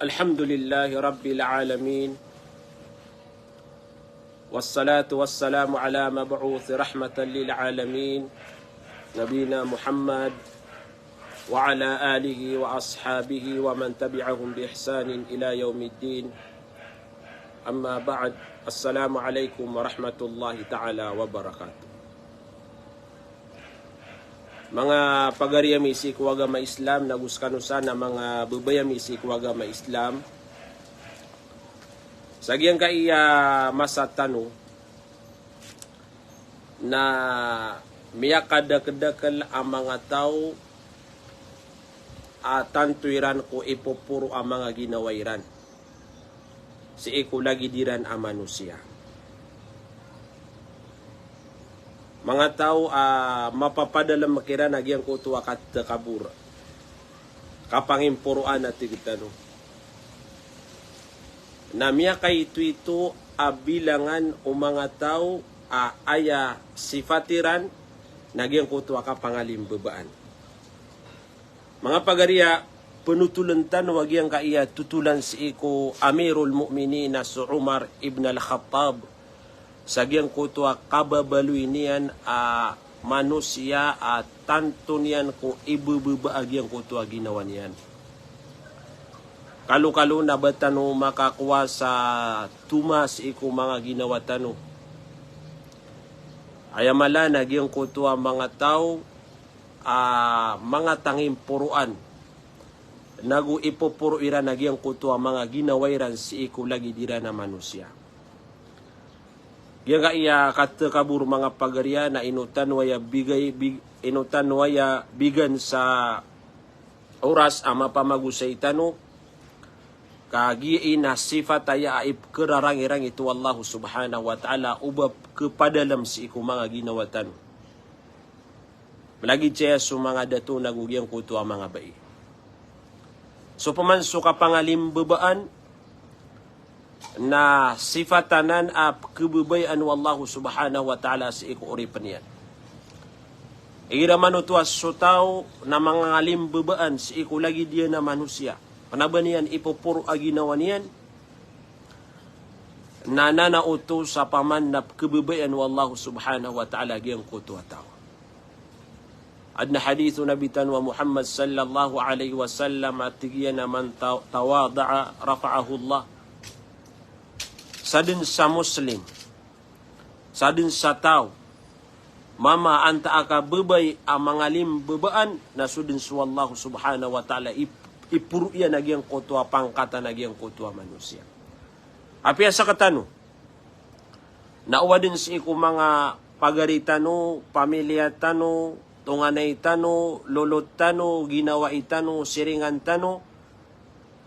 الحمد لله رب العالمين والصلاة والسلام على مبعوث رحمة للعالمين نبينا محمد وعلى آله وأصحابه ومن تبعهم بإحسان إلى يوم الدين أما بعد السلام عليكم ورحمة الله تعالى وبركاته. Mga pagariyamisi ko agama Islam, naguskan sana mga babayamisi ko agama Islam. Sagyang kaya masatano na miyakadakadakal ang mga tao at tantuiran ko ipupuro ang mga ginawairan. Si iko lagi diran ang manusia. Mga tao mapapadala makira nagyang kutuwa kat kabura. Kapangimpuruan at tigitano. Na miya kay ito bilangan o mga tao aya sifatiran nagyang kutuwa kapangalimbabaan. Mga pagariya, penutulantan wagyang kaya tutulan si iko Amirul Mu'minin na si Umar ibn al-Khattab. Sagyang kutua kababaluy niyan manusia tanto niyan kung ibububaag yung kutua ginawa niyan. Kalu-kalu na ba tano makakuha sa tumas iko mga ginawa tano? Ayamala nagyang kutua mga tao mga tanging puruan. Nagu ipopuro ira nagyang kutua mga ginawairan si iko lagi dira na manusia. Yang iya kata kabur mga pagarya na inutan waya bigan sa oras ama pamagusay tano kagi ina sifat aya aib kerarang-irang itu Allah subhanahu wa ta'ala ubab kepadalam si iku mga ginawa tano. Malagi siya sa mga dato nagugyang kuto ang mga bai. So pamanso ka pangalimbabaan na sifatanan kebubayan wallahu subhanahu wa ta'ala sa ikuuripan yan. Ira manutuas so tao na mga ngalimbabaan sa iku lagi dia na manusia. Panaba niyan ipupuro aginawa niyan na nanauto sa paman na kebubayan wallahu subhanahu wa ta'ala giyang kutuwa tao. Adna hadithu nabitan wa Muhammad sallallahu alaihi wasallam at tigiyan na man tawada'a rafa'ahu Allah. Sadin sa Muslim, sadin sa tao, mama anta aka bebay ang mga limbabaan na sudin sa Allah subhanahu wa ta'ala ipuro yan nagyang kutua pangkata nagyang kutua manusia. Apia sa katano, nauwa din sa iku mga pagaritano, pamilya tano, tunganay tano, lolot tano, ginawa itano, siringan tano,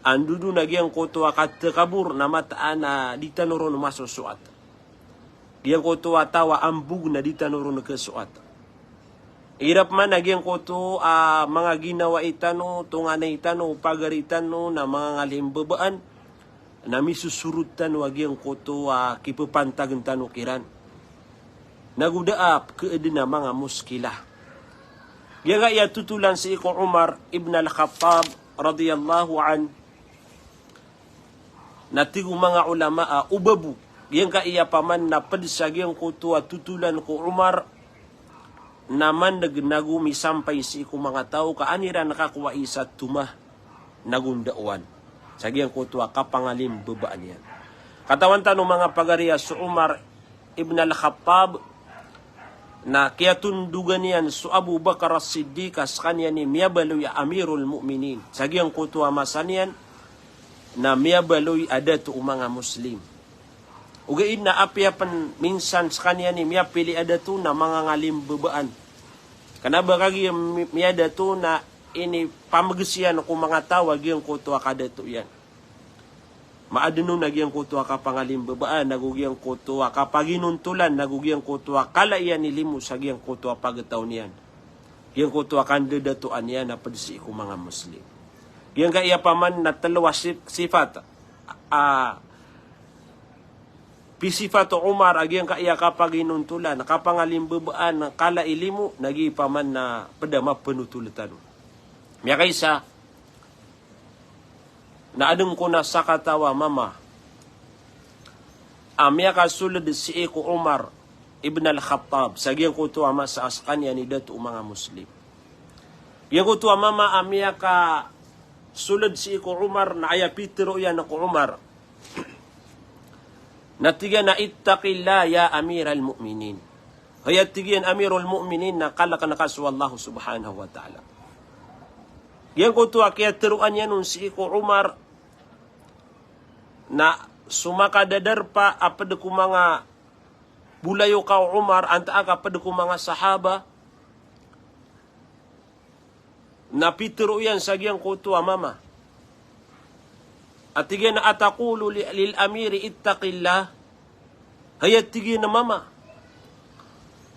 andudu nagyang kutua katakabur na mataan na di tanuron masusuat. Giyang kutua tawa ambug na di tanuron kasuat. Irap man nagyang kutu mga ginawa itano, tunganay itano, pagaritano na mga ngalimbabaan na misusurutan wagyang kutu kipupantagan tano kiran. Nagudaap keedina mga muskilah. Giyang iya tutulan si iko Umar ibn al-Khattab radiyallahu an natigo mga ulama ubabu yang kaiya paman na padsagyang kutua tutulan ko Umar naman nagnagu misampay si iku mga tao kaanira nakakuha isa tumah nagundauan sagyang kutua kapangalim babaan yan. Katawan tanong mga pagariya su Umar ibn al-Khattab na kaya tundugan yan su Abu Bakar as-Siddiq as kanya ni miyabaloy Amirul Mu'minin sagyang kutua masanian na miyabaloy ada to mga Muslim. Ugain na apiapan minsan sa kanya ni miyapili ada to na mga ngalimbabaan. Kanaba kagi miyada to na ini pamagasiyan ko mga tawag yung kutuwa kada to yan. Maadunong nagyang kutuwa ka pangalimbabaan, nagugyang kutuwa ka paginuntulan, nagugyang kutuwa kalaiyan nilimu sa gyang kutuwa pagataw niyan. Gyang kutuwa kandidatuan yan na padsi ko mga Muslim. Yang kaya paman na talawa sifat pisifat Umar agyang kaya kapag inuntulan kapangalimbabaan kala ilimu nagi paman na padama penutulatan. Miya kaysa na adeng ko na sakatawa mama amya ka sulod si Iko Umar ibn al-Khattab sagyang ko to ama sa askanya ni datu mga Muslim. Yang ko to mama amya ka sulod si Iko Umar na aya Pitero yan ako Umar. Natiga na ittaqillah ya amiral mu'minin. Hayat tigian amirul mu'minin na kalaka na kaswallahu subhanahu wa ta'ala. Yang ko to kaya tiruan yan nun si Iko Umar na sumakadadar pa apad ko mga bulayo ka Umar anta apad ko mga sahaba na Pitero yan sagyang ko to mama. At tigyan na atakulu lil amiri ittaqillah. Hayat tigyan na mama.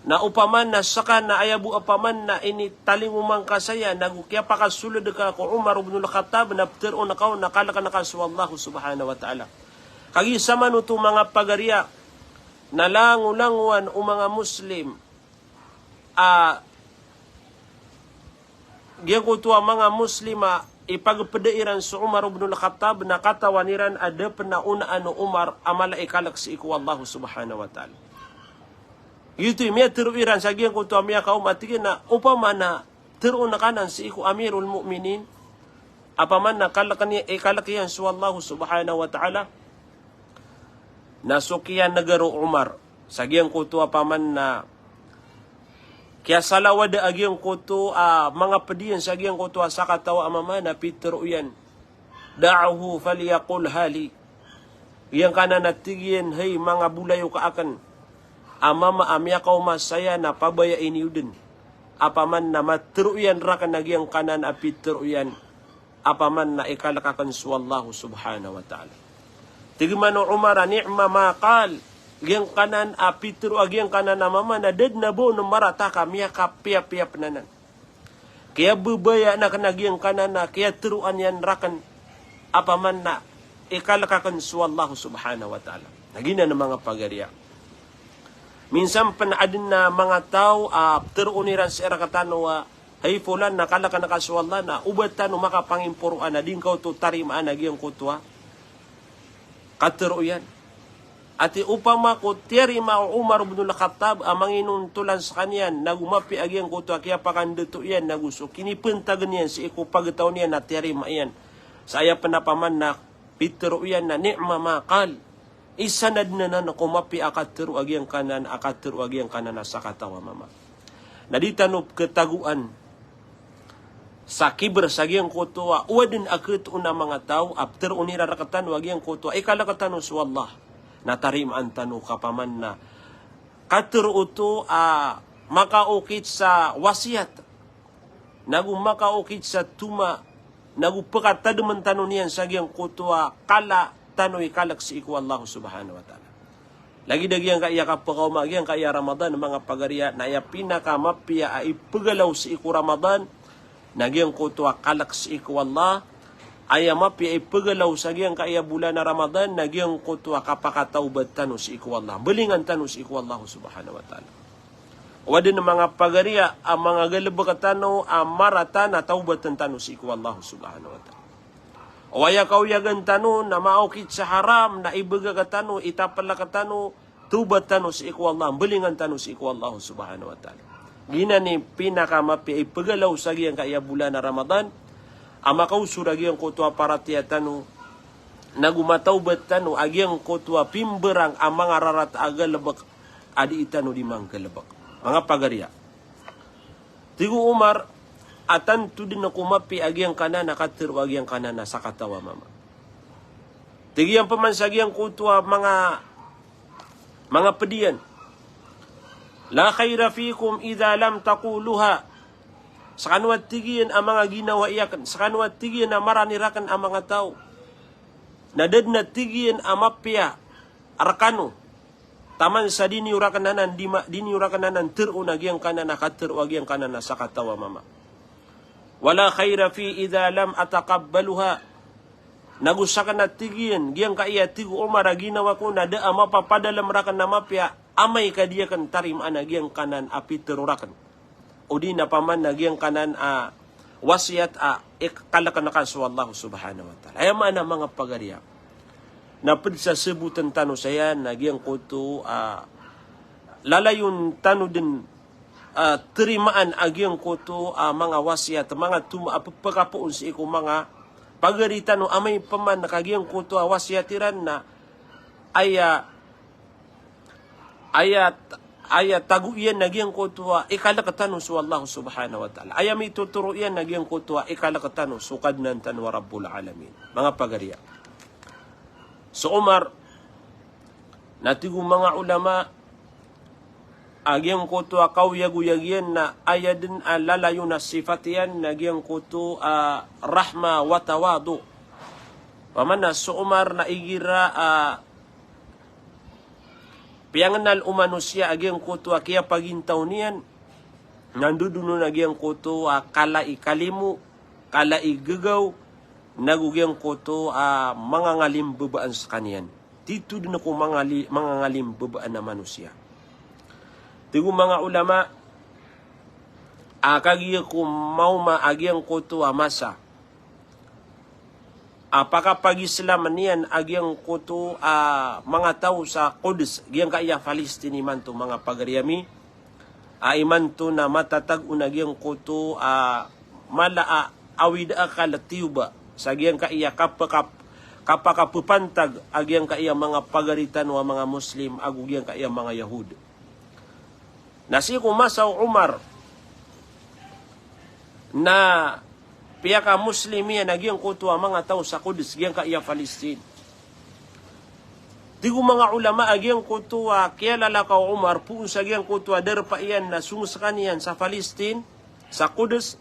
Na upaman na saka na ayabu apaman na ini taling umang kasaya. Nagukya pa kasulod ka ko Umar ibn al-Khattab na ptero na kao nakalaka na kaswallahu subhanahu wa ta'ala. Kagisa man ito mga pagarya na langulanguan o mga Muslim. Giyan ko ito mga Muslima ipagpadairan sa Umar ibn al-Khattab na katawaniran ada penaunaan o Umar amala ikalak si iku Allah subhanahu wa ta'ala. Ito may tiruiran sa giyan ko ito amya kaumatigin na upama na tiru na kanan si iku amirul mu'minin apaman na ikalakiyan sa Allah subhanahu wa ta'ala nasukiyan nagaro Umar sa giyan ko ito apaman na kaya salawada agyang koto mga pediyan sa agyang koto sa katawa amama na Pitero yan. Da'ahu faliyakul hali. Yang kanan natigyan, hey mga bulayo ka akan. Amama amya kaw masaya na pabaya iniudin. Apaman na matero yan rakan agyang kanan a Pitero yan. Apaman na ikalakakan suwallahu subhanahu wa ta'ala. Tigmano Umar ni'ma maqal. Agyang kanan a Pitero agyang kanan na mama na dead na bo ng marata kami kapiap-piap nanan. Kaya bubaya na kanagyang kanan na kaya tiruan yan rakan apaman na ikalakakan suwallahu subhanahu wa ta'ala. Nagina ng mga pagarya. Minsan panaadin na mga tao tiruuniran sa erakatano hay fulan nakalaka na kaswallah na ubatan o makapangimpuruan na din kao to tarimaan agyang kutwa. Katiro yan. Ati upama ko tiyarima o Umar ibn al-Khattab amang inuntulan sa kanyan nagumapi agyang kuto kaya pakanduto yan naguso kinipentagan yan si iku pagtaon yan na tiyarima yan saya panapaman na Pitero yan na ni'ma maqal isanad na kumapi akatiro agyang kanan na sa katawa mama naditanop ketaguan sa kiber sa agyang kuto uwadin akit una mga tao after unira rakatan agyang kuto ikalakatan sa Allah natarimaan tanu kapaman na katuruto makaukit sa wasiat nagu makaukit sa tuma nagu pakatadaman tanu niyan sa giyang kutua kala tanu ikalak si iku Allah subhanahu wa ta'ala lagi dagyang kaya kapakaw magyang kaya Ramadan mga pagarya na iya pinakamapya ay pagalaw si iku Ramadan nagyang kutua kalak si iku Allah ayamapi ay pagalaw sa giyang kaya bulan na Ramadan na giyang kutwa kapakatawbad tanus iku Allah. Belingan tanus iku Allah subhanahu wa ta'ala. Wadin ng mga pagarya, ang mga galabakatano, ang marata na tawbatan tanus iku Allah subhanahu wa ta'ala. Waya kauyagan tano na maukit sa haram na ibagakatano, itapalakatano, tubat tanus iku Allah. Belingan tanus iku Allah subhanahu wa ta'ala. Gina ni pinakamapi ay pagalaw sa giyang kaya bulan na Ramadan, amakau suragi ang kutwa paratiyatanu nagumatawbat tanu agyang kutwa pimberang ang mga rarat agalabak adi itanu di manggalabak mga pagarya tigu Umar atan tudin na kumapi agyang kanana katiru agyang kanana sa katawa mama tigi ang pamansagyang kutwa mga pediyan la khaira fikum idha lam taquluha sa kanuat tigyan ang mga ginawa iyakan. Sa kanuat tigyan na maranirakan ang mga tao. Nadad na tigyan ang mapya arakano. Taman sa diniurakan nanan tiru na giyang kanan nakatiru giyang kanan na sa katawa mama. Wala khaira fi idha lam atakabbaluha. Nagusakan na tigyan giyang kaya tigu Umar ginawa ko na da mapapadalam rakan na mapya amay kadiyakan tarim ana giyang kanan api terurakan. O di na paman na giyang kanan wasiat ikalakan su Allah subhanahu wa ta'ala. Ay mana mga pagariya. Napad sa sebutan tano saya, nagyang kuto, lalayon tano din, terimaan agyang kuto, mga wasiat, mga pagkapoon sa iko mga pagaritan no amay paman nakagyang kuto wasiatiran na ayat taguyan nagyang kuto ikalakatan su Allah subhanahu wa ta'ala. Ayami tuturuyan nagyang kuto ikalakatan sukad nan tan wa rabbul alamin. Mga pagariya. So Umar natigo mga ulama agyang kuto kawyaguyagyan na ayadin lalayo na sifatiyan nagyang kuto rahma wa tawadu. Pamana so Umar na igira piyanganal umanusya agyang kuto kaya pagintaw niyan nanduduno nagyang kuto kala ikalimu kala igagaw nagugyang kuto mga ngalim babaan sa kaniyan. Dito din ako mga ngalim babaan na manusya. Tigo mga ulama, kagiya ko mauma agyang kuto masa. Pagkapagislaman niyan agyang kuto mga tao sa Quds, giyang kaya Palestine man to mga pagariyami, iman to na matatag unagyang kuto mala awid akalatiuba sa giyang kaya kapakapupantag agyang kaya mga pagaritan wa mga Muslim agugyang kaya mga Yahud. Nasi kumasaw Umar na piyaka Muslim yan nagyang kuto mga tao sa Quds giyang kaya Palestine. Tigo mga ulama agyang kuto kaya lalakaw Umar puun sa giyang kuto derpa iyan na sumusakan yan sa Palestine sa Quds.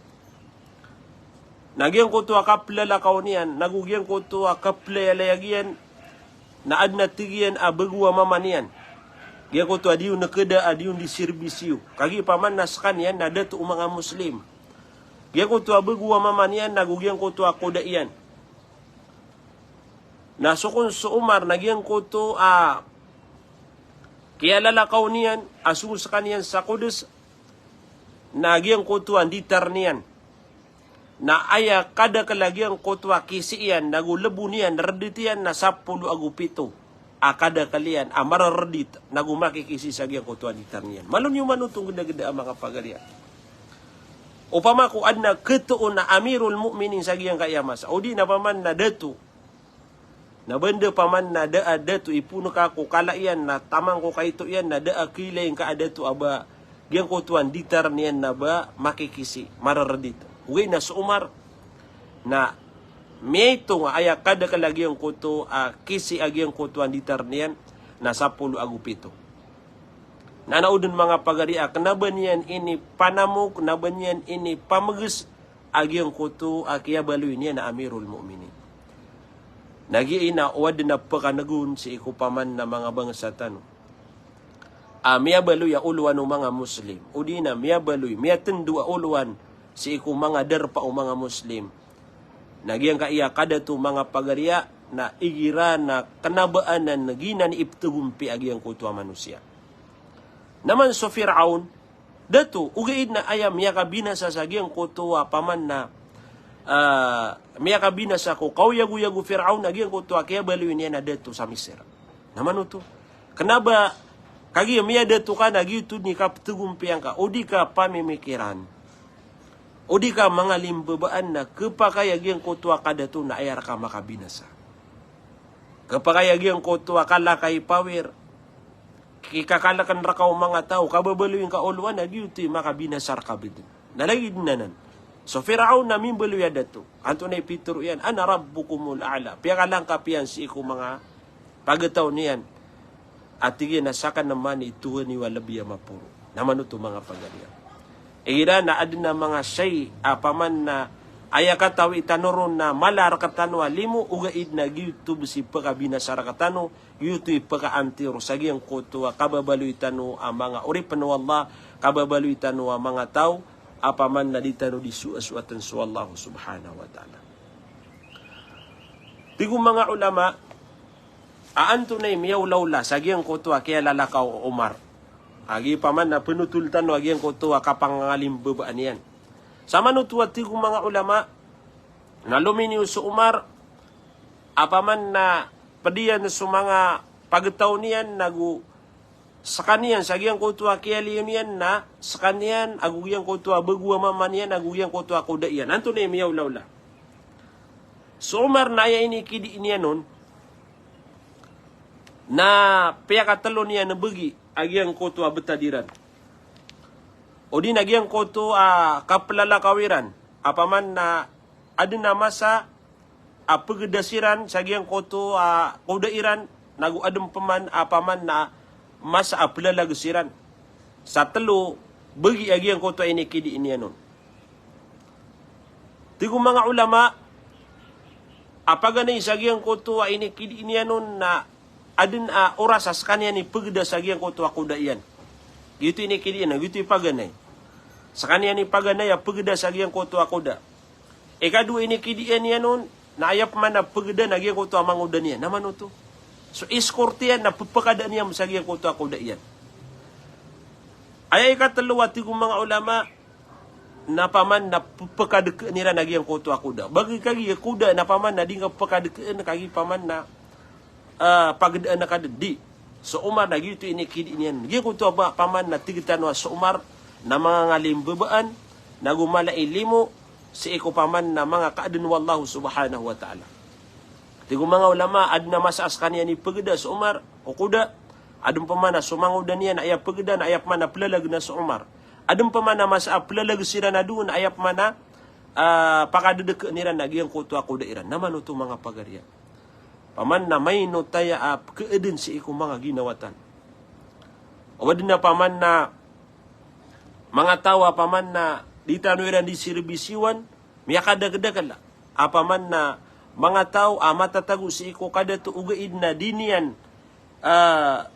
Nagyang kuto kaplalakaw niyan nagugyang kuto kaplayalayagian na adna tigian abagwa mama niyan. Gaya ko to adiyon nakeda adiyon di serbisyo. Kagi paman naskan yan na dato mga Muslim. Gaya ko to abagwa maman yan nagugyang ko to akoda iyan. Nasukon sa Umar nagyang ko to kaya lalakaw niyan asungo sa kaniyan sa Quds nagyang ko to anditar niyan. Na aya kada kalagyang ko to kisi iyan nagulabu niyan raditian na 10 agupito. Kada kalian marardit nagumakikisi sa giyang kutuan itarniyan. Malun yung manutong ganda-ganda ang mga pagalian. Upama ko adna ketuon na amirul mu'minin sa giyang kayamas. O di na paman na datu. Na benda paman na daa datu ipuno ka ko kalaian na tamang ko kaito yan na daa kilay ka adatu aba giyang kutuan ditarniyan na ba makikisi marardit. Uwi na sa Umar na miyito nga aya kada kalagyang kuto kisi agyang kuto anditar niyan na 10 agupito. Nanaudon mga pagari kanaban niyan ini panamok naban niyan ini pamagus agyang kuto kaya baloy niya na amirul mu'minin. Nagiina wad na pakanagun si ikupaman na mga bangsa tano. Miya baloy uluan ng mga Muslim. Udina miya baloy miya tendu uluan si iku mga derpa o mga Muslim. Nagyang kaya kada to mga pagariya na igira na kanabaanan na ginan iptugumpi agyang kuto manusia. Naman so Fir'aun, dato ugaid na ayam miya kabinasa sa agyang kuto paman na miya kabinasa ko kauyagu-yagu Fir'aun agyang kuto kaya baliwin niya na dato sa Misir. Naman ito, kanaba kagi miya dato ka nagyutud ni kaptugumpi ang ka o di ka pamimikiran. O di ka mga limbabaan na kapakayagyang kutwa kada to na ayar ka makabinasa. Kapakayagyang kutwa kala kay power, kikakalakan rakaw mga tao, kababaluin ka uluan, nagyuti makabinasar ka bidin. Nalagid na nan. So Fir'aun namin baluya dato. Anto na ipituro yan, ana rabbukumul a'la. Piyakalang kapiyan si iku mga pagataw niyan. At tigyan nasakan naman ituhan ni walabiya mapuro. Naman ito mga pagalian. Igira na adin na mga say paman na ayakataw itanoron na malar katano limu ugaid na YouTube si pagabinasar katano YouTube pagkaantiro sa giyang kuto kababaluy tano ang mga oripano Allah kababaluy tano ang mga tao apaman na ditano di suaswatan su Allah subhanahu wa ta'ala. Tigo mga ulama aanto na miyawlawla sa giyang kuto kaya lalakaw Umar. Agi paman na penutultan wagi yang koto kapangalim bebaan yan. Sama nutuat tigo mga ulama Na lumini su Umar apaman na padiyan su mga pagtaunian nagu sakanian sagiang kutua kialian na sakanian agugian kutua bagua mamanian agugian kutua kudaian anto ne miyaw lawla. So Umar na aya ini kidi niya nun na piyakatalo niya na bagi agiang kutua betadiran. O di nagiang kutua kaplalakawiran apaman na adin na masa pagdasiran sagiang kutua kudairan nagu adem paman apaman na masa aplalagasiran. Sa telo bagi agiang kutua ini kidi niya nun. Tigo mga ulama apaganay sagiang kutua ini kidi niya nun na adin oras kanya ni pagda sagiang kutua kudaian. Gitu ini kidi na gitu ipaganay. Sa kanya ni paganay pagda sagiang kutua kuda. Ikadua ini kidi niya nun na ayap man na pagda nagiang kutua manguda niya. Naman ito. So iskortian na pupakada niya sagiang kutua kudaian. Ay ikatalawa tigo mga ulama na paman na pagkadeke nila nagiang kutua kuda. Bagi kagi kuda na paman na di nga pagkadeke na kagi paman na pagdaan na kadedi. So Umar na gitu ini kidi niyan. Giang kutua ba paman na tigitan wa so Umar na mga ngalimbabaan na gumala ilimo si iko paman na mga kaadun wallahu subhanahu wa ta'ala. Tigo mga ulama ad na masaas kanya ni pagda so Umar o kuda adun paman na sumangudan niya na ayap pagda na ayap man na palalag na so Umar. Adem pamana masa apalalag sira na doon ayap mana pakadedek nira nagiang kutua kudairan. Naman ito mga pagarya. Paman na may notaya keedin si iku mga ginawatan. Awadin na paman na mga tawa paman na ditanuiran di sirbisiwan miyakadagdagal. Apaman na mga tao matatago si iku kada to ugaid na dinian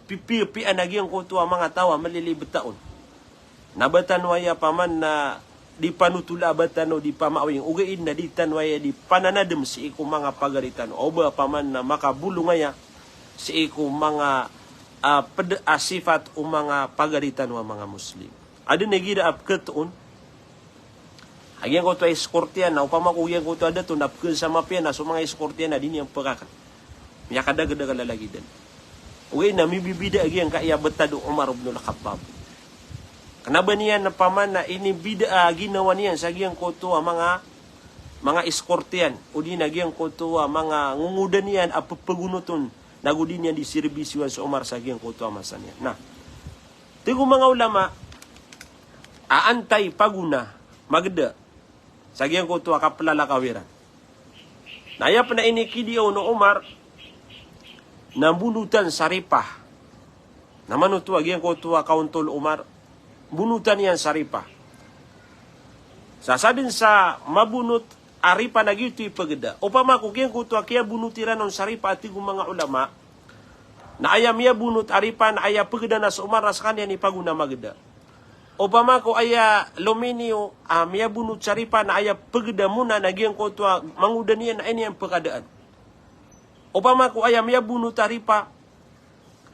pipi nagiang kutua mga tawa malilibet taon. Nabatan waya paman na di panutula batan o di pamawing ugain na di tanwaya di pananadem si iku mga pagaritan o ba paman na makabulong ngaya si iku mga sifat o mga pagaritan wa mga Muslim. Ada negida ap ketoon agyang ko to eskortian na upama ko yang ko to ada to napkeun sama pian na so mga eskortian na din yang pagakan. Miya kadagadagal lagi din. Ugay na mibibida agyang kaya betado Umar ibn al-Khattab. Kenapa niya na paman na ini bida ginawa niyan sa giyang koto mga eskortian o di nagyang koto mga ngungudan niyan pagunuton nagudi niyan di serbisyo sa Umar sa giyang koto masan niyan. Nah, tigo mga ulama aantay paguna magda sa giyang koto kaplalakawiran. Nayap na inikidiyo no Umar na bunutan saripah. Naman ito agiyang koto kauntol Umar bunutan yan saripah. Sasadin sa mabunut aripa na gitu ipagda. Upama kukiyang kutua kaya bunutiran ng saripah at mga ulama na ayam ya bunut aripa na aya pagda na sa Umar sa kanya ni paguna magda. Upama ko aya luminio miya bunut saripah na aya pagda muna na giyang kutua mangudan yan na ini ang pagkadaan. Upama ko aya miya bunut aripa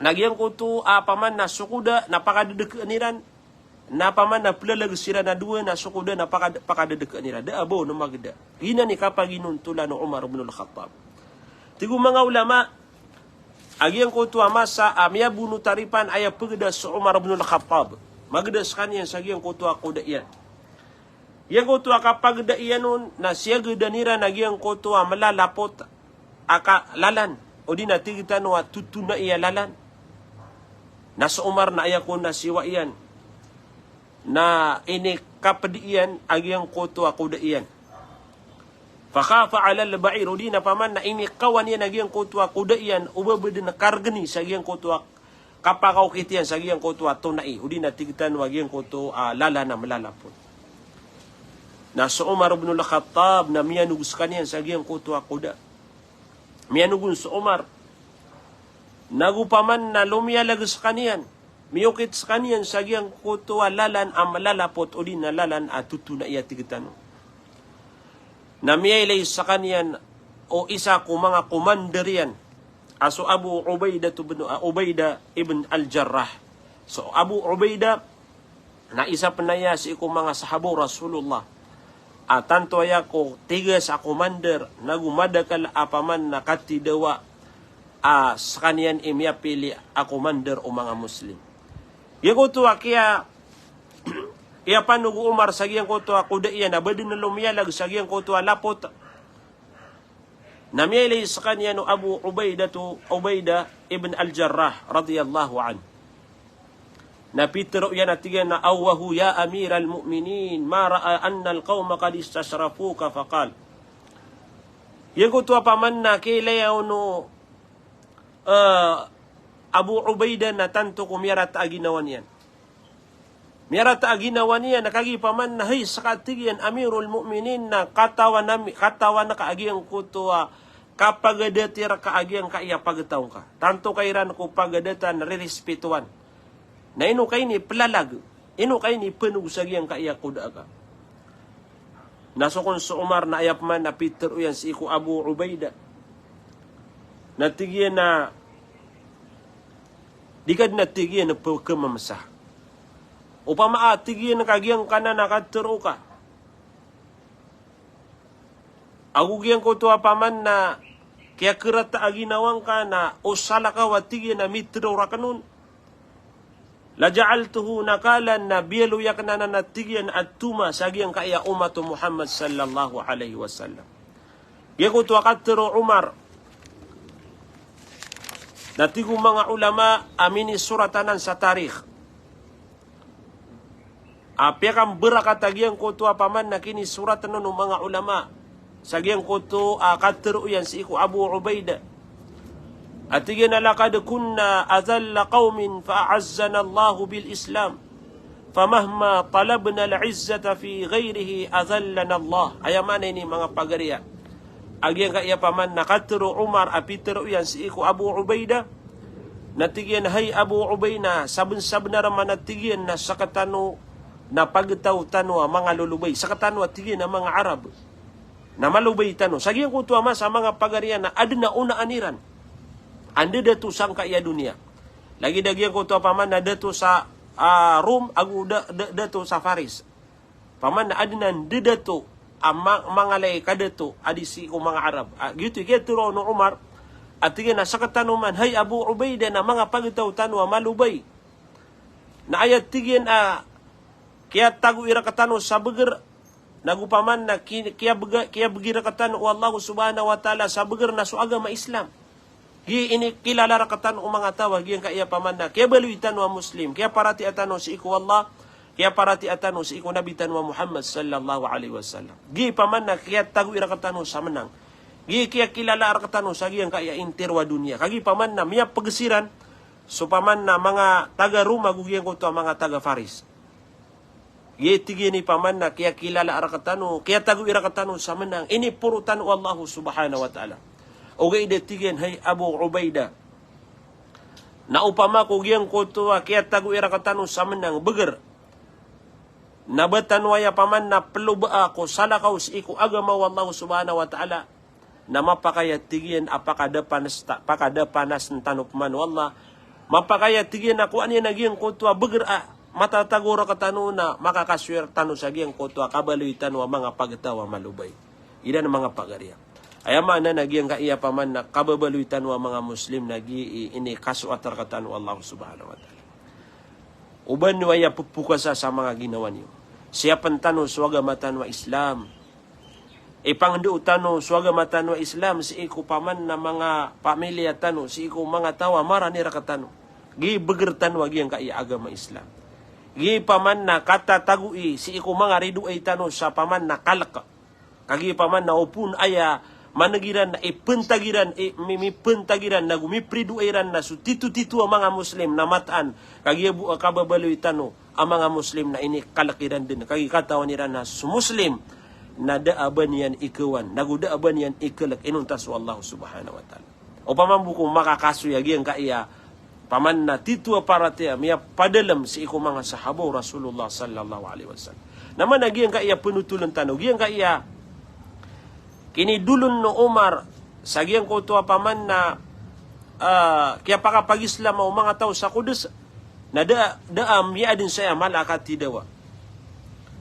na giyang kutua paman na sukuda na pakadedekaniran na paman na palalag sira na dua na sukuda na pakadedek nira da abo no magda ina ni kapaginuntula no Umar ibn al-Khattab. Tigo mga ulama agyang ko tuwa masa amya bunu taripan aya pagda sa Umar ibn al-Khattab magda sa kanya sa agyang ko tuwa kudaian yang ko tuwa kapag daian nun na siya gudanira nagyang ko tuwa malalapot aka lalan o di na tigitan wa tutuna iya lalan na sa Umar na aya ko na siwa iyan na ini kapadian agyang koto akudaian. Fakhafa ala al-ba'ir di na paman na ini kawan yan agyang koto akudaian ubabad na kargani sa agyang koto kapakaw kitian sa agyang koto tunai udi na tigtan agyang koto lala na malalapot. Na sa Umar ibn al-Khattab na miyanugus kaniyan sa agyang koto akuda. Miyanugun sa Umar nagupaman na lumiyalag sa kaniyan miyukit sa kaniyan sa giyang kutuwa lalan malalapot o din na lalan tutu na iya tigitano. Na miyaylay sa kaniyan o isa ko mga commander yan. Aso Abu Ubaidah ibn al-Jarrah. So Abu Ubaidah na isa panaya si ko mga sahabo Rasulullah. tanto ko tiga sa komander nagumadakal apaman na katidawa sakanian imya pili komander o mga Muslim. Yago to kaya iya panugo Umar sagiyan ko to kuda iya na badin na lumiyalag sagiyan ko to lapot namiyalay sa kanya no Abu Ubaidah ibn al-Jarrah radiyallahu an. Napitro yan at tigyan na awahu ya amir al-mu'minin ma ra'a anna al-qawma qad istashrafuka faqal. Yan ko tuwa paman na kilayaw no Abu Ubaidah na tanto kumirat aginawan yan. Mirat aginawan yan nakagipaman na hay sakatigyan amirul mu'minin na katawan na kaagiyang ko tuwa kapag adatira kaagiyang kaya pagtaw ka. Tanto kairan ko pagadatan rirespetuan. Na ino kay ni pelalag, ino kay ni penugsagiyang kaya kuda ka. Nasukon sa Umar na ayap man na Peter uyan si iku Abu Ubaidah. Natigyan na, dikad natigyan na pagkamamasa. Upama atigyan na kagiyang ka na nakatero ka. Agugyan ko to apaman na kaya kirata aginawang ka na usala ka watigyan na mitro rakanun. Laja'altuhu nakalan na biyaluyak na natigyan at tuma sagiyang kaya umatu Muhammad sallallahu alaihi wasallam. Yago to akatero Umar. Natigo mga ulama amini suratanan sa tarikh. Apyakang berakatagyan ko to apaman na kini suratan ng mga ulama. Sagiyang ko to akatero yan si iku Abu Ubaidah. Atigyan na lakad kunna azalla qawmin fa'azzana Allahu bil Islam. Famahma talabna al-izzata fi ghayrihi azallana Allah. Ayaman ini mga pagariya. Agyan ka iya paman nakatero Umar apitero yan si iku Abu Ubaidah. Natigyan hay Abu Ubaidah sabun-sabun na raman natigyan na sakatano na pagtaw tano mga lulubay. Sakatano atigyan na mga Arab. Na malubay tano. Sagyan ko tuwa sa mga pagariya na adna una aniran. Anda datu sang kaya dunia. Lagi dagyan ko to paman na datu sa Rum, agu datu sa Faris. Paman na adnan datu mangalay kadatu adisi ko mga Arab. Gitu turo no Umar at tigyan na sakatanuman hay Abu Ubaidah na mga pagtaw tanwa malubay. Na ayat tigyan kaya tagu ira katano sa beger nagupaman na kaya begira katano wallahu subhanahu wa ta'ala sa beger na so agama Islam. Ini kilala rakatan o mga tawag yung kaya paman na kaya baluitan wa Muslim kaya parati atano si iku Allah kaya parati atano si iku nabitan wa Muhammad sallallahu alaihi wasallam gi paman na kaya tagu irakatano sa menang gi kaya kilala rakatan sa giyang kaya intirwa dunia kagi paman na miya pagsiran so paman na mga taga Roma gugiyan ko to mga taga Faris gi tigi ni paman na kaya kilala rakatano kaya tagu irakatano sa menang ini purutan wallahu subhanahu wa ta'ala. O gay detigyan hay Abu Ubaidah. Na upama ko giyang kutuwa kaya tagu ira katano sa menang beger. Nabatan waya paman na peluba ako salakaw si iku agama wallahu subhanahu wa ta'ala. Na mapakaya tigyan apakada panas ng tanupman wallah. Mapakaya tigyan ako aniya nagiyang kutuwa beger matatago ra katano na makakaswer tano sa giyang kutuwa kabaluitan wa mga pagtawa malubay. Ilan mga pagariya. Ayaman na nagyang kaiya paman na kababaluitan wa mga Muslim nagi ini kasuatar katan wa Allah subhanahu wa ta'ala. Uban waya pupukasa sa mga ginawa niyo. Siyapan tano swagamatan wa Islam. Ipangdu tano swagamatan wa Islam si iku paman na mga pamilya tano si iku mga tawa marani ra katano. Gi begertan wa giyang kaiya agama Islam. Gi paman na kata tagui si iku mga riduay tano sa paman na kalak. Kagi paman na upun aya managiran na mipentagiran na gumipriduiran na so titu-titu ang mga Muslim na mataan kagiyabu kababaluitano ang mga Muslim na ini kalakiran din kagikatawan nila na so Muslim na daaban yan ikawan nagudaaban yan ikalak inuntas Allah subhanahu wa ta'ala o pamambuko makakasuyag yan kaya paman na titu aparate miya padalam si iku mga sahabo Rasulullah sallallahu alaihi wasallam naman nagyang kaya penutulan tanog yan kaya kini dulun no Umar sagiyang ko to paman na kaya pakapag-Islam o mga tao sa Kudus na daam ya din saya malakat tidawa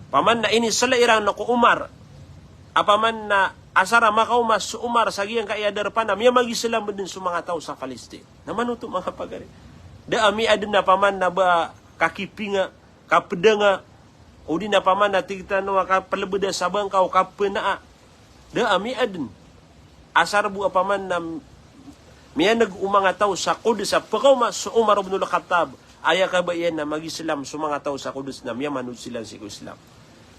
paman na ini sala irang no ko Umar apaman na asara makaw mas Umar sagiang kaya darpanam ya magisalam din sa mga tao sa Palestine. Naman ito mga pagari. Da ami adin na paman na ba kakipinga, kapedanga, o di na paman na tigta no kapalebeda sabang kau kapenaa. Da ami adin. Asar bu apaman na miya nag-umanga tao sa Kudus sa pakaw mas Umar ibn al-Khattab. Aya ka ba yan na mag-Islam sa mga tao sa Kudus na miya manud sila si Islam.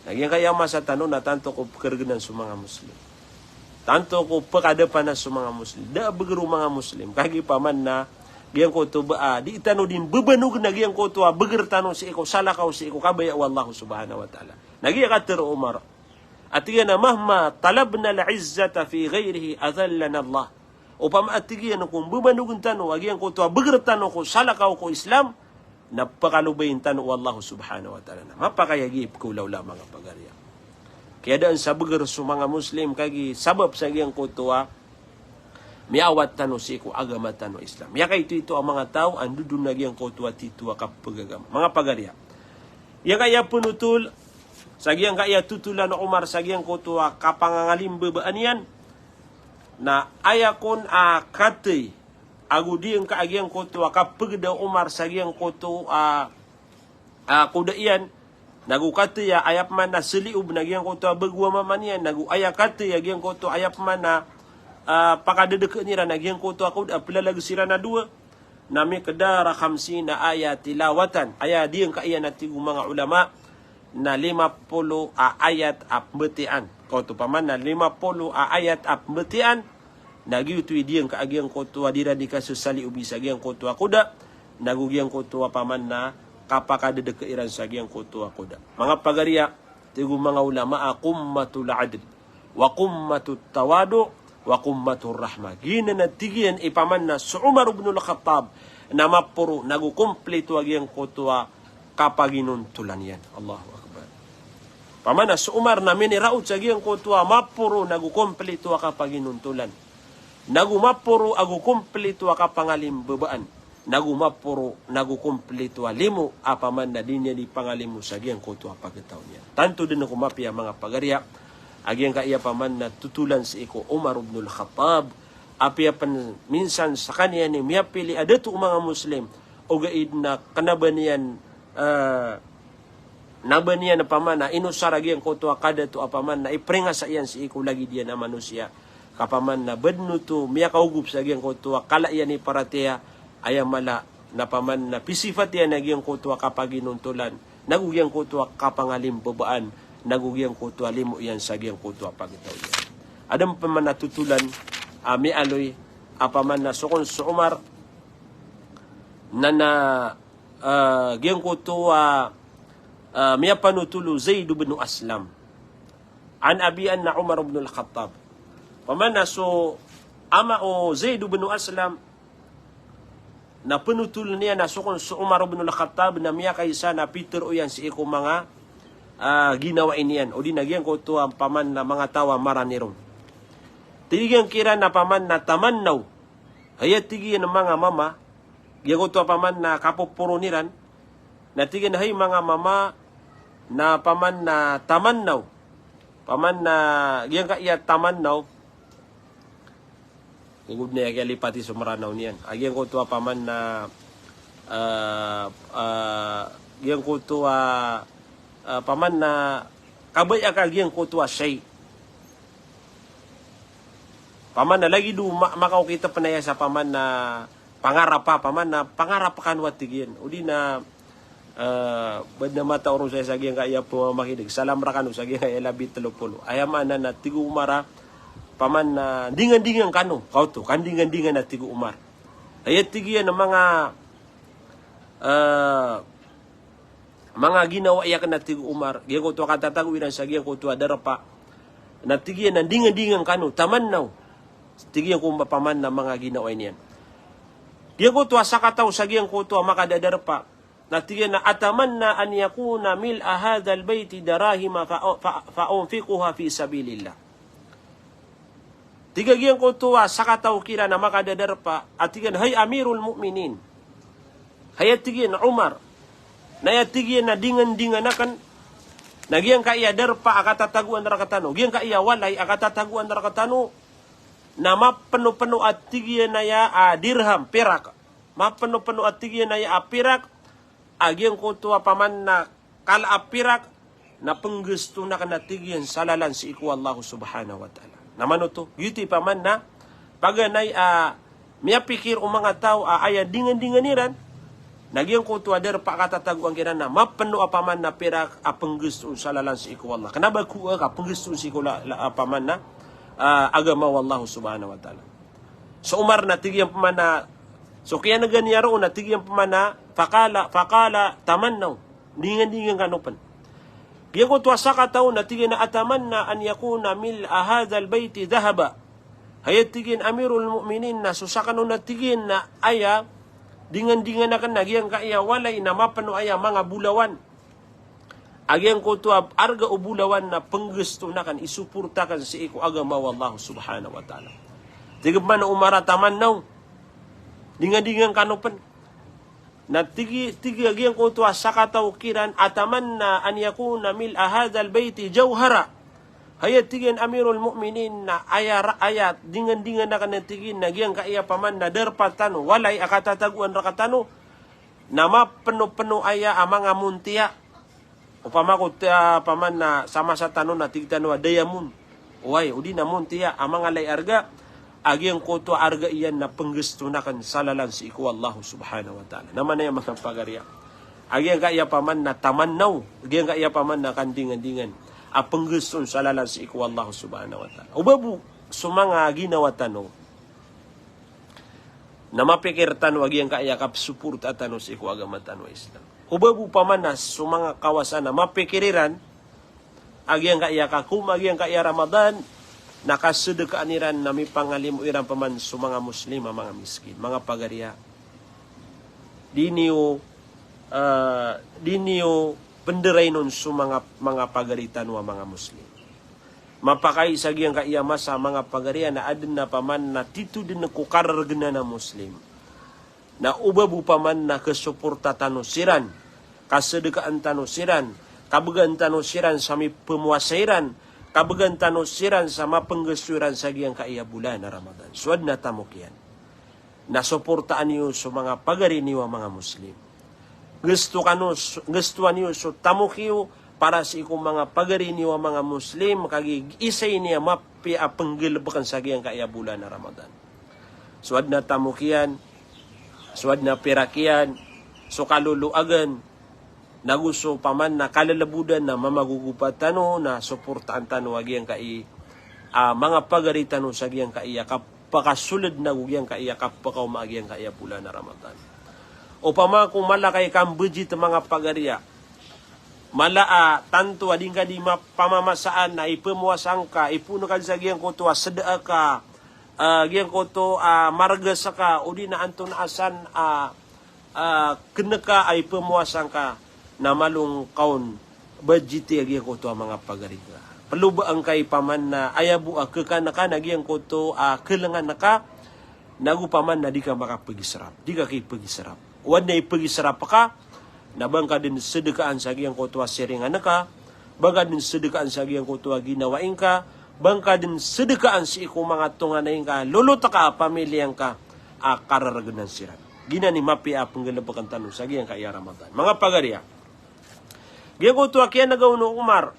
Nagyan kaya masa tanong na tanto ko kergenan sa mga Muslim. Tanto ko pakadapan na sa mga Muslim. Da begiru mga Muslim. Kagi paman na giyang ko to ba di itano din bebanug na giyang ko to beger tanong si iko salakaw si iko kabaya wallahu subhanahu wa ta'ala. Nagiya ka ter Umar. At yan na mahma talabna al-izzata fi ghairihi adhallana Allah. Upama at yan kung bebanugun tanong giyang ko to beger tanong ko salakaw ko Islam napakalubayin tanong wallahu subhanahu wa ta'ala. Mapakayagip ko lawla mga pagarya. Kaya daan sa beger sa mga Muslim kagi sabab sa giyang ko to miawat tano si ko agama tano Islam. Ya kay ito ang mga tao andudun na giyang ko to titua kapagagama. Mga pagarya. Ya kaya punutul sa giyang kaya tutulan na Umar sa giyang ko to kapangangalim bebaan yan na ayakon katay agudiyang kaagiyang ko to kapagda Umar sa giyang ko to kuda iyan nagukati ya ayap man na siliub na giyang ko to bagwa maman yan nagu ayakati ya giyang ko to ayap man na pakadedeke nira na giyang ko to ako apalalag sira na dua nami kedara 50 na ayat tilawatan aya diyang kaiyan natin mga ulama na 50 ayat apbetian ko to paman na 50 ayat apbetian nagyutui diyang kaagiyang ko to dira di kasusali ubi sa giyang ko to akuda nagugiyang ko to paman na kapakadedeke iran sa giyang ko to akuda. Mga pagarya tigu mga ulama qummatul adl wa qummatut tawadu wa qummatur rahmah. Gina na tigian ipaman na sa Umar ibn al-Khattab na mapuro nagukumpleto agiyang ko to kapaginuntulan yan. Allahu akbar. Paman na sa Umar na miniraut sa giyang ko to mapuro nagukumpleto kapaginuntulan. Nagumapuro agukumpleto kapangalim bebaan. Nagumapuro nagukumpleto limu apaman na dinya di pangalimu sa giyang ko to pagkataon niya. Tanto din ako mapia mga pagarya agiyang kaiya paman na tutulan si iko Umar ibn al-Khattab apia pan minsan sa kanya ni miyapili adato mga Muslim o gaid na kanabanian nabanian na paman na inusara giyang ko to kada to apaman na ipringa sa iyan si iko lagi diyan na manusia kapaman na bedno to miya kaugup sa giyang ko to kala yan ni paratea ayamala na paman na pisifat yan na giyang ko to kapaginuntulan nagugyang ko to kapangalim babaan nagugyang ko to limo yan sa giyang ko to pagitaw yan. Adam pa man natutulan mi aloy apaman na sukon sa Umar na giyang ko to miya panutulu Zaid bin Aslam an abian na Umar ibn al-Khattab paman na so ama o Zaid bin Aslam na panutulu niya na sukon sa Umar ibn al-Khattab na miya kaysa na Peter o yan si iko mga ginawa iniyan o di nagyan ko to ang paman na mga tawa maraniron. Tigiyan kira na paman na tamannaw. Hayat tigiyan ng mga mama. Giyan ko to ang paman na kapupuro niran. Na tigiyan hay mga mama na paman na tamannaw. Paman na giyan ka iya tamannaw. Igud na yung lipati sumaranaw niyan. Giyan ko to ang paman na giyan ko to paman na kabay akagiyang kutua shay. Paman na lagi do makaw kita panaya sa paman na pangarap pa paman na pangarap kan watigin. Udi na bad na mata oro sa sagiyang kaya po makinig. Salam ra kanu sagiyang kaya labi 30. Ayaman na tigu umara paman na dingan-dingan kanu. Kau to kandingan-dingan na tigu umar. Ayat tigiyan ng mga ginawa iya na tigu Umar, giyan ko to katatagwiran sa giyan ko to adarapa, na tigiyan ng dingan-dingan kanu, tamannaw, tigiyan ko mapaman na mga ginawa niyan. Giyan ko to sakataw sa giyan ko to makadadarpa, na tigiyan na ataman na an yakuna mil ahadal bayti darahima faunfiquha fi sabilillah. Tigiyan ko to sakataw kira na makadadarpa, at tigiyan, hay amirul mu'minin, hayat tigiyan Umar, naya tigyan na dingan-dingan na kan Nagyang ka iya derpa akatataguan rakatano. Gyang ka iya walay akatataguan rakatano. Na mapano-pano at tigyan na ya dirham, perak. Mapano-pano at tigyan na ya pirak. Agyang ko tuwa paman na kala pirak. Na penggusto na kanatigyan salalan si iku Allah subhanahu wa ta'ala. Naman ito, yuti paman na paganay miya pikir o mga tao aya dingan-dinganiran. Nagyang ko tuwa der pa katataguan kina na mapano apaman na pirak penggusto salalan si iku Allah. Kenapa ku ka penggusto si iku apaman na agama wallahu subhanahu wa ta'ala. So Umar na tigyan paman na so kaya naganyaro na tigyan paman na fakala tamannaw. Dingan-dingan kanupan. Kaya ko tuwa sa kataw na tigyan na ataman na an yakuna mil ahadal bayti dhahaba. Hayat tigyan amirul mu'minin na susakano na tigyan na aya dingan-dingan na kan nagyang kaya walay na mapano aya mga bulawan. Agyang ko tuwa arga o bulawan na penggusto na kan isupurtakan si iku agama wallahu subhanahu wa ta'ala. Tigab man na umarataman naw. Dingan-dingan kanupan. Na tigi agyang ko tuwa sa katawkiran ataman na an yakuna mil ahadal bayti jawhara. Hayat tigyan amirul mu'minin na ayat dingan-dingan na kanan tigin na giyang kaya paman na derpatano walay akatataguan rakatano na mapano-pano aya mga muntia upama ko paman na sama sa tanon na tigtano dayamun uway udi na muntia mga lay arga agyang ko to arga iyan na penggusto na kan salalan si iku Allah subhanahu wa ta'ala naman na yung mga pagarya agyang kaya paman na tamannaw agyang kaya paman na kandingan-dingan penggusto salalan si iku Allah subhanahu wa ta'ala. Ubabu sumanga ginawa tano na mapikir tano agyang kaayakap support at tano si iku agama tano Islam. Ubabu pamanas sumanga kawasan na mapikiriran agyang kaayaka agyang kaaya Ramadan nakasedekaan iran na may pangalimu iran paman sumanga muslim mga miskin mga pagarya diniyo penderay nun sa mga pagaritan wa mga muslim. Mapakay sa giyang kaiyama sa mga pagarian na adin na paman na tito din na kukaragna na muslim. Na ubabu paman na kasuporta tanusiran, kasedekaan tanusiran, kabagan tanusiran sa may pemuasairan, kabagan tanusiran sa mapenggesuran sa giyang kaiya bulan na Ramadan. Suad na tamok yan. Nasuportaan niyo sa mga pagari niyo mga muslim. Gusto niyo so tamukiyo para sa ikong mga pagari niyo mga muslim kagi isay niya mapi penggilbakan sa giyang kaya bulan na Ramadan. Suad na tamukian, suad na pirakian, so kaluluagan, naguso paman na kalalabudan na mamagugupat tano na suportaan tano agiyang kai mga pagari tano sa giyang kaya kapakasulad na giyang kaya kapakaw maagiyang kaya bulan na Ramadan. O pama kung malakay kang budget mga pagarya, tanto ading ka di pamamasaan na ipamuasang ka, ipuno ka sa giyang ko to, sadaa ka, giyang ko to, maragasa ka, o di na anton asan, kena ka ay pamuasang ka, na malong kaon, budget giyang ko to mga pagarya. Paluba ang kay paman na ayabu kakana giyang ko to, kailangan na ka, nagupaman na di ka makapagisarap, di ka kay pagisarap. Wad na ipagisarap ka, nabang ka din sedekaan sa giyang kutwa siringan na ka, baga din sedekaan sa giyang kutwa ginawain ka, bang ka din sedekaan si iku mga tunganayin ka, luluta ka, pamilyang ka, kararaganan siran. Gina ni mapi penggalabakan tanong sa giyang kaya Ramadan. Mga pagarya, giyang kutwa kaya nagawin Umar,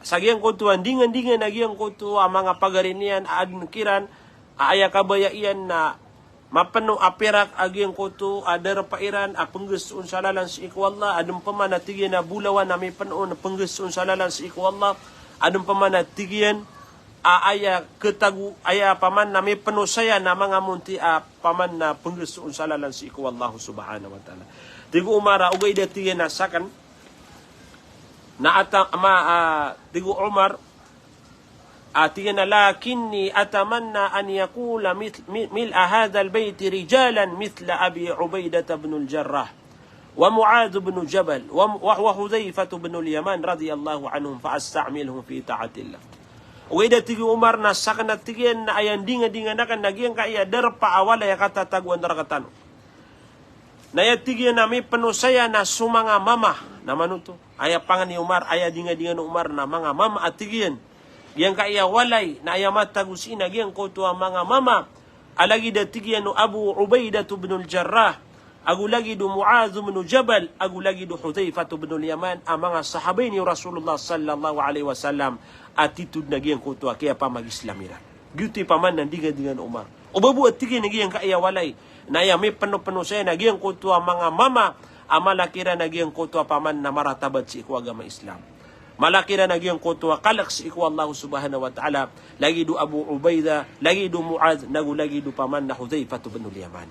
sa giyang kutwa, dingan-dingan na giyang kutwa, mga pagari niyan, adin kiran, aaya kabaya iyan na, mapano apirak agyang kuto adar pairan penggesun salalan si iku Allah adum paman tigyan na bulawan na may panon penggesun salalan si iku Allah adum paman tigyan aya ketagu aya paman na may panusaya na mga munti paman na penggesun salalan si iku Allah subhanahu wa ta'ala. Tigu Umar ugay da tigyan na sakan na tigu Umar atiyan lakinni atamanna an yakula mil'a hadha albayt rijalan mithla abi Ubaidah ibn al-Jarrah wa Mu'adh ibn Jabal wa Hudzaifah ibn al-Yaman radhiyallahu anhum fa asta'milhum fi ta'atillah. Uida tigi Umar na sakana tigian na ayan dinga nakan nagian kaya derpa awala ya kata taguan darakatano. Na ya tigian na may panusaya na sumanga mama na manuto. aya pangan ni Umar, aya dinga-dinga Umar na mga mama atigian. Yang ka iya walay, na aya matagusina, yang ko tuwa mga mama. Alagi da tigian no Abu Ubaidah bin al-Jarrah. Agu lagi do Mu'adh bin Jabal, agu lagi do Hudzaifah bin al-Yaman, ang mga sahabay ni Rasulullah sallallahu alaihi wasallam attitude na giyang ko tuwa kaya pa mag-Islamira. Gyuti pa man ng dinga-dinga Umar. O babu at tigin na giyang ka iya walay. Na iya may pano-pano saya na giyang ko tuwa mga mama, amalakira na giyang ko tuwa pa man na maratabat si iku agama Islam. Malaki na nagyang kotwa kalak si iku Allah subhanahu wa ta'ala. Lagi do Abu Ubaidah, lagi do Mu'adh, lagi do paman na Hudzaifah bin al-Yaman.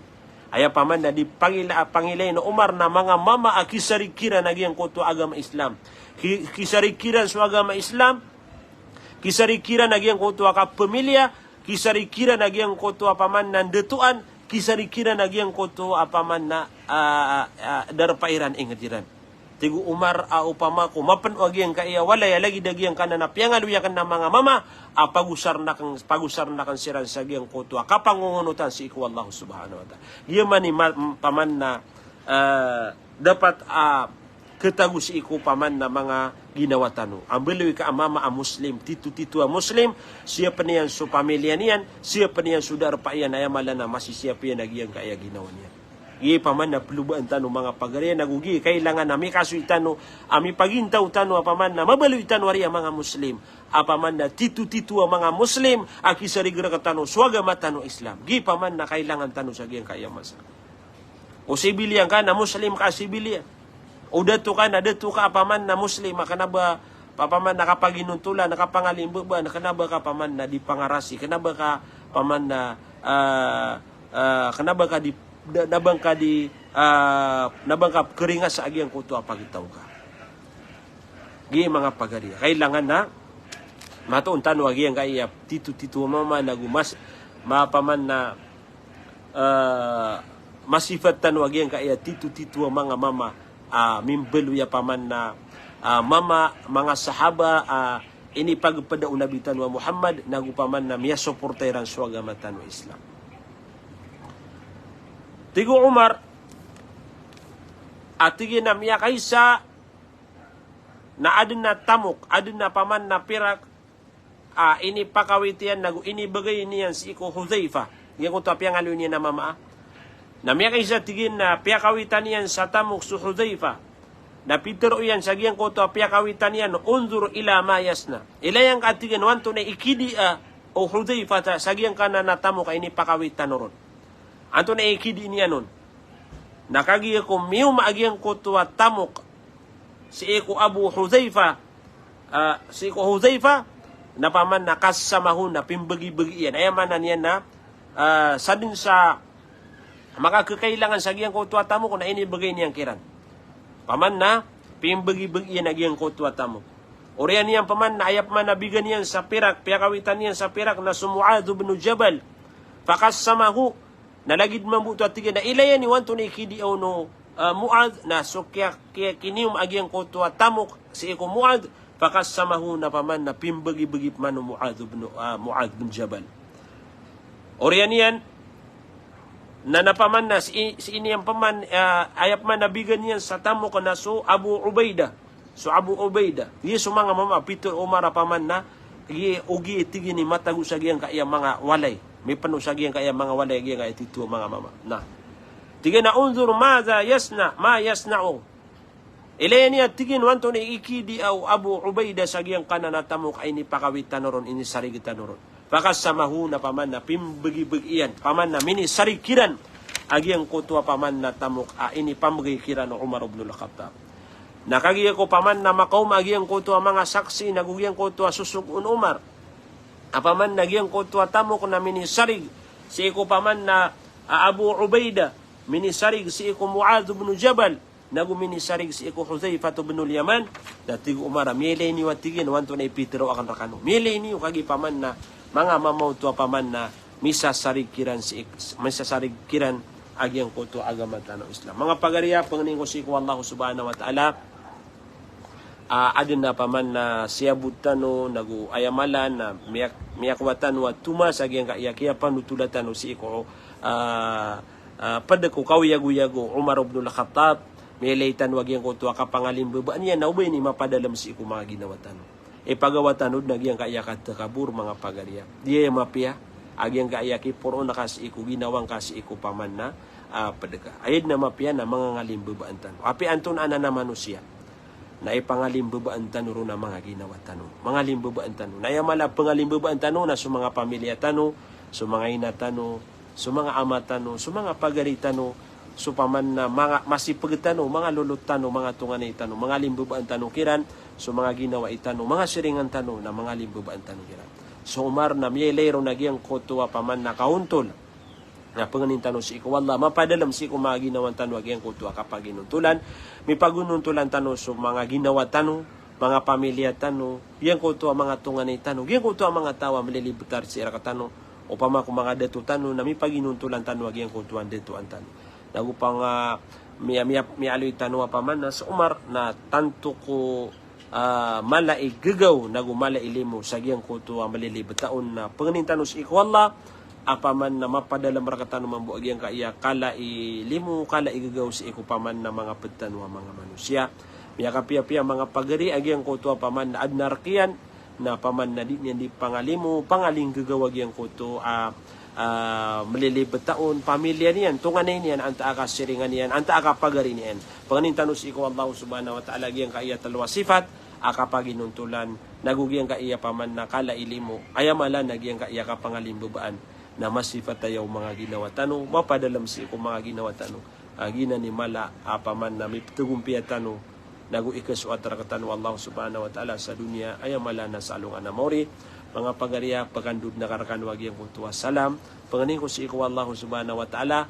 Aya paman na di pangilay na Umar na mga mama kisarikira nagyang kotwa agama Islam. Kisarikiran sa agama Islam, kisarikira nagyang kotwa ka pamilya, kisarikira nagyang kotwa paman na detuan, kisarikira nagyang kotwa paman na darpairan ingatiran. Tigu Umar upama ko mapan agyang kaya walay lagi dagyang kana na piangaluya kan na mga mama pagusar na kan siran sa gyang kotwa kapangungunutan si iku Allah subhanahu wa ta'ala. Yaman ni paman na dapat ketagus iku paman na mga ginawa tanu. Ambeloy ka mama muslim, titu muslim, siapa niyan su pamilya niyan, siapa niyan sudar pa iyan ayamala na masisiya piyan nagyang kaya ginawa niyan. Iye paman na pelubaan tanu mga pagarian nagugi kailangan nami kaso itano ami pagintaw tanu apaman na mabalo itano ari mga muslim apaman na titu ang mga muslim akisarigra ka tanu swaga matano Islam gi paman na kailangan tanu sa giyang kaya masa o sibilyan ka na muslim ka sibilyan o dato ka apaman na muslim kanaba papaman nakapaginuntulan nakapangalimbo ba kanaba ka paman na di pangarasi kanaba ka paman na kanaba ka di nabang ka keringas sa agyang kuto pagitaw ka. Gi mga pagari. Kailangan na matuon tanu agyang kaya titu mama nagumas mapaman na masifat tanu agyang kaya titu mga mama mimbeluya paman na mama mga sahaba ini pagpada unabitan wa Muhammad nagupaman na miya suporteran sa agama tanu Islam. Tigo Umar, atigin na miya kaysa na adin na tamok, adin na paman na pirak, ini pakawitian, ini bagay niyan si iku Hudzaifah. Yan kung tapiyang alo niya na mama. Na miya kaysa tigin na piyakawitan niyan sa tamok su Hudzaifah. Na pitero yan, sagyan ko to piyakawitan niyan, unzur ila mayas na. Ilayang katigin, wanto na ikidi o Hudzaifah, sagyan ka na natamok, ini pakawitan ron. Anto na ikidi niya nun. Nakagiya ko miyo maagyang ko tuwa tamok si Eko Abu Hudzaifah. Si Eko Hudzaifah na paman nakasamahon na pimbagi-bagi yan. Ayaman na niyan na sadin sa makakakailangan sa giyang ko tuwa tamok na inibagay niyang kiran. Paman na pimbagi-bagi yan agyang ko tuwa tamok. Oriyan niyan paman na ayap man nabigan niyan sa pirak. Piyakawitan niyan sa pirak na Mu'adh bin Jabal. Fakasamahu nalagid mabuto at tigyan na ilayan ni wanto na ikidi o no Mu'adh na so kaya kiniyong agyang ko tuwa tamok si Eko Mu'adh pakasamahu na paman na pimbagi-bagip man no Mu'adh bin Jabal. Oriyan yan na napaman na si iniyang paman ayap man nabigan niyan sa tamok na so Abu Ubaidah. So Abu Ubaidah. Yeso mga mama Peter Umar paman na ugi itigin ni matagusagyan kaya mga walay. May panusagyan kaya mga walay kaya tito mga mama. Na. Tigin na unzur ma yasna'u. Ilayan niya tigin wanto ni ikidi au Abu Ubaidah sagyang kanan natamok ay ni pakawitan ron ini sarigitan ron. Pakasamahu na paman na pimbagi-bagian paman na mini sarikiran agyang kutua paman na tamok ini pambagikiran ng Umar ibn al-Khattab. Nakagiya ko paman na makaum agyang kutua mga saksi nagugyang kutua susugun Umar. Apaman nagyang kutua tamok na minisarig si Eko paman na Abu Ubaidah, minisarig si Eko Mu'adh bin Jabal, minisarig si Eko Hudzaifah bin al-Yaman, datig Umar, milay niyo atigin, wanto na ipitiro akan rakano. Milay niyo kagi paman na mga mamaw to paman na misasarig kiran agyang kutua agama tanong Islam. Mga pagariya, panganing ko si Eko Allah subhanahu wa ta'ala, adin na paman na siyabutano nagu ayamalan na miyakwatan wa tumas agyang kaiyakiya panutulatan si Eko pada ko kawiyago-yago Umar ibn al-Khattab Melaitan wag yang kutua kapangalim bebaan yan na ubay ni mapadalam si iku mga ginawatan. Pagawatanod nagyang kaya katakabur mga pagariya. Diya yung mapia, agyang kaya kipuro na kasi iku ginawang kasi iku paman na padaka. Ayad na mapia na mga ngalim bebaan tano. Api anton ana na manusia. Na ipangalim bebaan tano ro na mga ginawatan. Mga limbebaan tano. Na yamala pangalim bebaan tano na sa mga pamilya tano, sa mga ina tano, sa mga ama tano, sa mga pagari tano, supaman na mga masipag tano, mga lulot tano, mga tunganay tano, mga limbebaan tano kiran, so mga ginawa itano, mga siringan tano na mga limbebaan tano kiran. So umar na miyelero nagyang kotua paman na kauntol na panganin tano si iko wala mapadalam si iko mga ginawa tano nagyang kotua kapag ginuntulan may pagununtulan tano so mga ginawa tano mga pamilya tano yang kotua mga tunganay tano yang kotua mga tawa malilibutar si iraka tano o pama kung mga deto tano na may paginuntulan tano nagyang kotuan deto an tano nagupang mialoy tano paman na sa umar na tanto ko malai gagaw na gumala ilimo sa giyang kuto ang malilibataon na panganintanos ikwala apaman na mapadala marakatano mambuag yang kaya kala ilimo kala igagaw sa ikupaman na mga pedtano mga manusia miya kapia-pia mga pagari agyang kuto apaman na adnarkian na paman na di niya di pangalimo pangaling gagawag yang kuto malilibataon pamilya niyan tunganay niyan anta aka siringan niyan anta aka pagari niyan panganintanos iko Allah subhanahu wa ta'ala giyang kaya talwa sifat aka paginuntulan nagugiyang kaiya paman na kala ilimo ayamala nagyang kaiya ka pangalimubaan na masifat tayaw mga ginawa tanong mapadalam si ko mga ginawa tanong gina ni mala apaman na may tugumpiya tanong nagu ikasuat rakatano Allah subhanahu wa ta'ala sa dunia ayamala na sa along anamori mga pagariya pagandud na karakan wagyang kutuwa salam panganing ko si iko Allah subhanahu wa ta'ala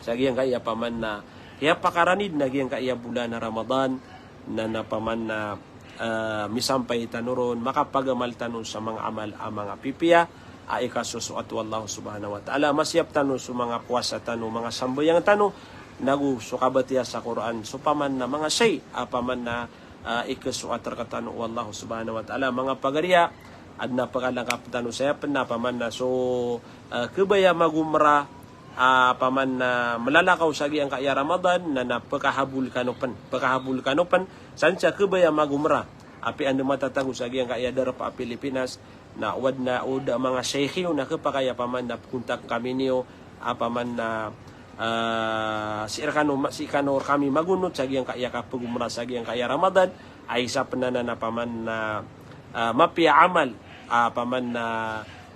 sa giyang kaiya paman na kaya pakaranid na giyang kaiya bulan na Ramadan na napaman na misampay tanuron makapagamal tanon sa mga amal mga pipiya ay kasusuat wallahu subhanahu wa ta'ala masyap tanon sa mga puwasa tanon mga sambayang tanon nagu sukabatiya sa Quran so paman na mga say paman na ikasuat rakatano wallahu subhanahu wa ta'ala mga pagariya at napakalangkap tanon saya paman na so kubaya magumra paman na malalakaw sa giyang kaya Ramadan na napakahabul kanopan sansya kubaya magumra api ando matatago sa giyang kaya dara pa Pilipinas na uwad na uda mga sheikhiyo na kapakaya paman na kuntak kami niyo paman na si kanor kami magunot sa giyang kaya kapagumra sa giyang kaya Ramadan ay sa panana na paman na mapia amal paman na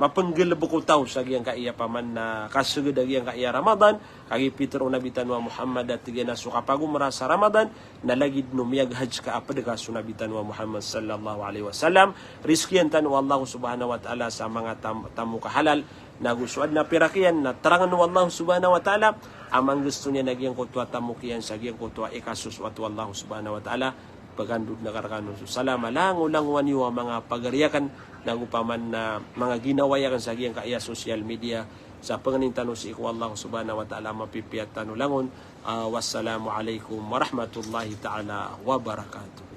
mapanggelebuk taw sa giyang kaiya paman na kasugod giyang kaiya Ramadan kagi Petro nabitan wa Muhammad at gina suka pagumra sa Ramadan nalagid no miyag hajj ka apad ka sunabitan wa Muhammad sallallahu alaihi wasallam riskian tan wallahu subhanahu wa ta'ala sa mga tamu kahalal nagusuad na pirakian na tarangan wa Allah subhanahu wa ta'ala amang gusto niya nagyang kutwa tamu kiyan sa giyang kutwa ikasus wa wallahu subhanahu wa ta'ala pagandud na karakanon so salama lang ulang waniwa mga pagariyakan nagupaman na mga ginawayakan sa giyang kaya social media sa panganintano si iku Allah subhanahu wa ta'ala mapipiyat tanulangon wassalamu alaikum warahmatullahi ta'ala wabarakatuh.